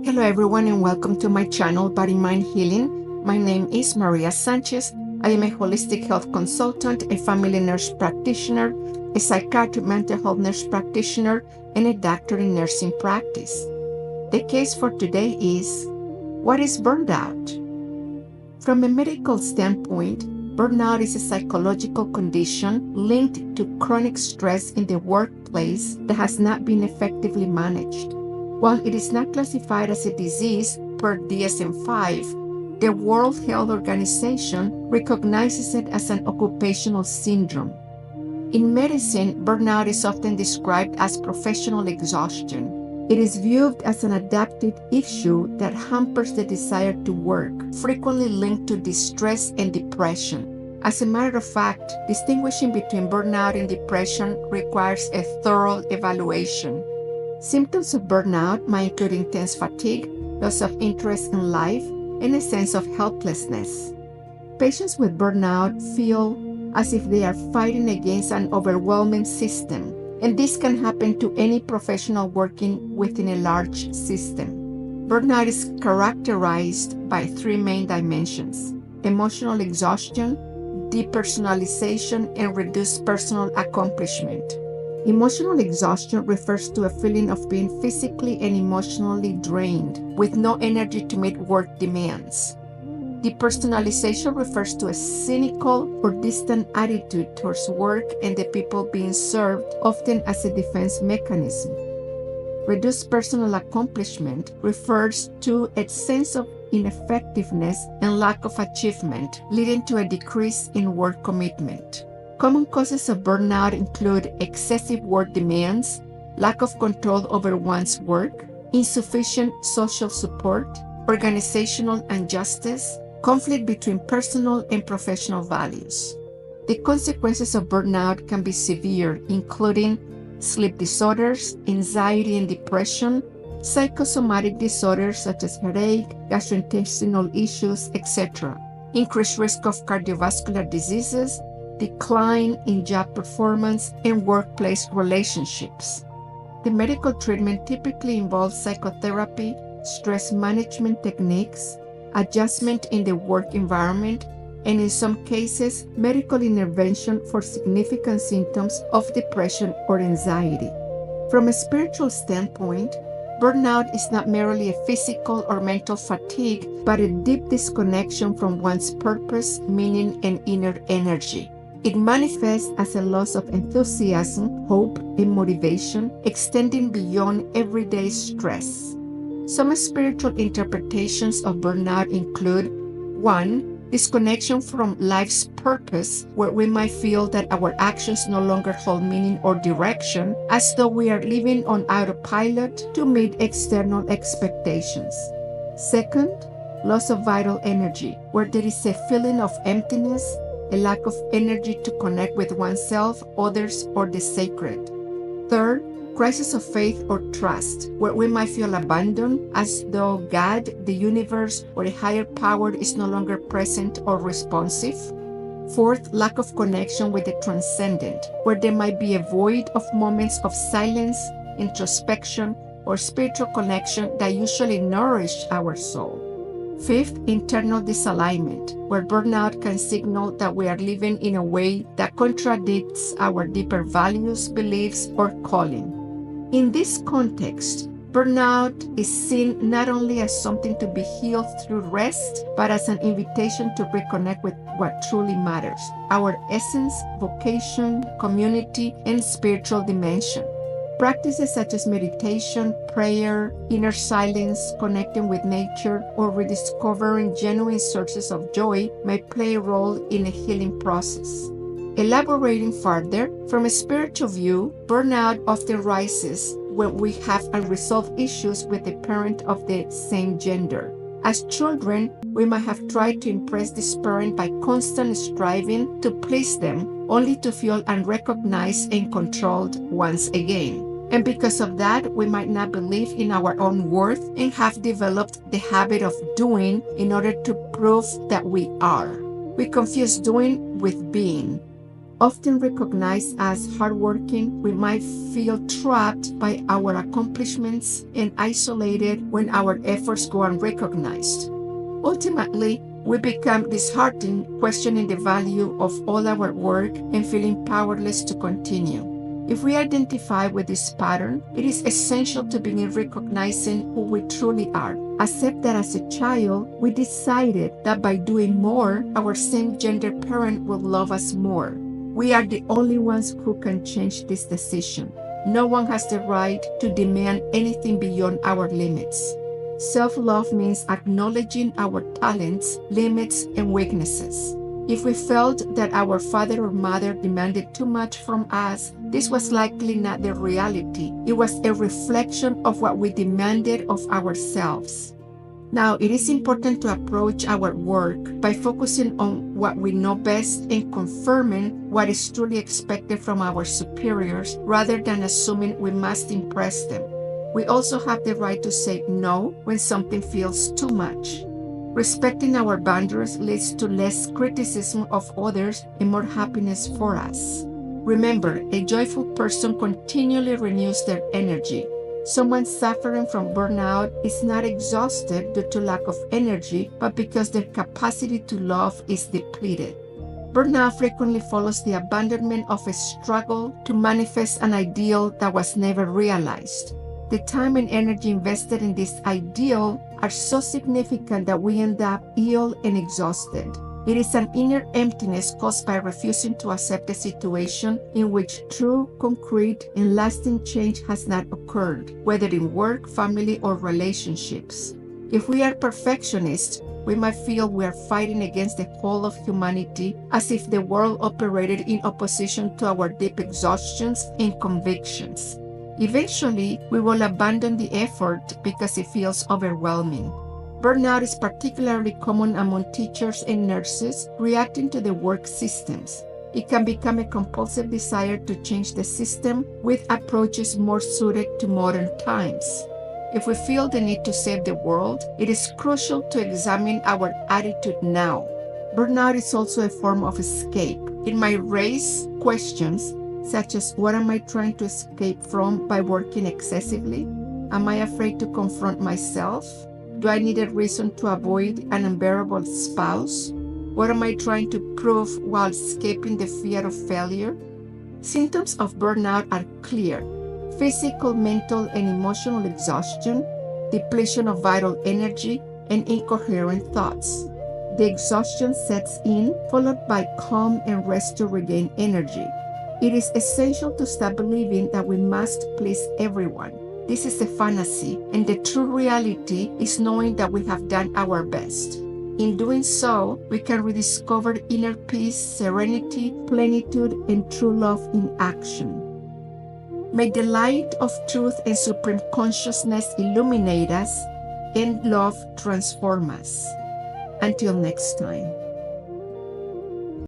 Hello everyone and welcome to my channel Body Mind Healing. My name is Maria Sanchez. I am a holistic health consultant, a family nurse practitioner, a psychiatric mental health nurse practitioner, and a doctor in nursing practice. The case for today is, what is burnout? From a medical standpoint, burnout is a psychological condition linked to chronic stress in the workplace that has not been effectively managed. While it is not classified as a disease per DSM-5, the World Health Organization recognizes it as an occupational syndrome. In medicine, burnout is often described as professional exhaustion. It is viewed as an adaptive issue that hampers the desire to work, frequently linked to distress and depression. As a matter of fact, distinguishing between burnout and depression requires a thorough evaluation. Symptoms of burnout might include intense fatigue, loss of interest in life, and a sense of helplessness. Patients with burnout feel as if they are fighting against an overwhelming system, and this can happen to any professional working within a large system. Burnout is characterized by three main dimensions: emotional exhaustion, depersonalization, and reduced personal accomplishment. Emotional exhaustion refers to a feeling of being physically and emotionally drained, with no energy to meet work demands. Depersonalization refers to a cynical or distant attitude towards work and the people being served, often as a defense mechanism. Reduced personal accomplishment refers to a sense of ineffectiveness and lack of achievement, leading to a decrease in work commitment. Common causes of burnout include excessive work demands, lack of control over one's work, insufficient social support, organizational injustice, conflict between personal and professional values. The consequences of burnout can be severe, including sleep disorders, anxiety and depression, psychosomatic disorders such as headache, gastrointestinal issues, etc., increased risk of cardiovascular diseases, decline in job performance, and workplace relationships. The medical treatment typically involves psychotherapy, stress management techniques, adjustment in the work environment, and in some cases, medical intervention for significant symptoms of depression or anxiety. From a spiritual standpoint, burnout is not merely a physical or mental fatigue, but a deep disconnection from one's purpose, meaning, and inner energy. It manifests as a loss of enthusiasm, hope, and motivation, extending beyond everyday stress. Some spiritual interpretations of burnout include 1. Disconnection from life's purpose, where we might feel that our actions no longer hold meaning or direction, as though we are living on autopilot to meet external expectations. 2. Loss of vital energy, where there is a feeling of emptiness, a lack of energy to connect with oneself, others, or the sacred. 3. Crisis of faith or trust, where we might feel abandoned, as though God, the universe, or a higher power is no longer present or responsive. 4. Lack of connection with the transcendent, where there might be a void of moments of silence, introspection, or spiritual connection that usually nourish our soul. 5. Internal disalignment, where burnout can signal that we are living in a way that contradicts our deeper values, beliefs, or calling. In this context, burnout is seen not only as something to be healed through rest, but as an invitation to reconnect with what truly matters: our essence, vocation, community, and spiritual dimension. Practices such as meditation, prayer, inner silence, connecting with nature, or rediscovering genuine sources of joy may play a role in a healing process. Elaborating further, from a spiritual view, burnout often rises when we have unresolved issues with a parent of the same gender. As children, we might have tried to impress this parent by constant striving to please them, only to feel unrecognized and controlled once again. And because of that, we might not believe in our own worth and have developed the habit of doing in order to prove that we are. We confuse doing with being. Often recognized as hardworking, we might feel trapped by our accomplishments and isolated when our efforts go unrecognized. Ultimately, we become disheartened, questioning the value of all our work and feeling powerless to continue. If we identify with this pattern, it is essential to begin recognizing who we truly are. Accept that as a child, we decided that by doing more, our same-gender parent will love us more. We are the only ones who can change this decision. No one has the right to demand anything beyond our limits. Self-love means acknowledging our talents, limits, and weaknesses. If we felt that our father or mother demanded too much from us, this was likely not the reality. It was a reflection of what we demanded of ourselves. Now, it is important to approach our work by focusing on what we know best and confirming what is truly expected from our superiors rather than assuming we must impress them. We also have the right to say no when something feels too much. Respecting our boundaries leads to less criticism of others and more happiness for us. Remember, a joyful person continually renews their energy. Someone suffering from burnout is not exhausted due to lack of energy, but because their capacity to love is depleted. Burnout frequently follows the abandonment of a struggle to manifest an ideal that was never realized. The time and energy invested in this ideal are so significant that we end up ill and exhausted. It is an inner emptiness caused by refusing to accept a situation in which true, concrete, and lasting change has not occurred, whether in work, family, or relationships. If we are perfectionists, we might feel we are fighting against the whole of humanity, as if the world operated in opposition to our deep exhaustions and convictions. Eventually, we will abandon the effort because it feels overwhelming. Burnout is particularly common among teachers and nurses reacting to the work systems. It can become a compulsive desire to change the system with approaches more suited to modern times. If we feel the need to save the world, it is crucial to examine our attitude now. Burnout is also a form of escape. It might raise questions such as, what am I trying to escape from by working excessively? Am I afraid to confront myself? Do I need a reason to avoid an unbearable spouse? What am I trying to prove while escaping the fear of failure? Symptoms of burnout are clear: physical, mental, and emotional exhaustion, depletion of vital energy, and incoherent thoughts. The exhaustion sets in, followed by calm and rest to regain energy. It is essential to stop believing that we must please everyone. This is a fantasy, and the true reality is knowing that we have done our best. In doing so, we can rediscover inner peace, serenity, plenitude, and true love in action. May the light of truth and supreme consciousness illuminate us, and love transform us. Until next time.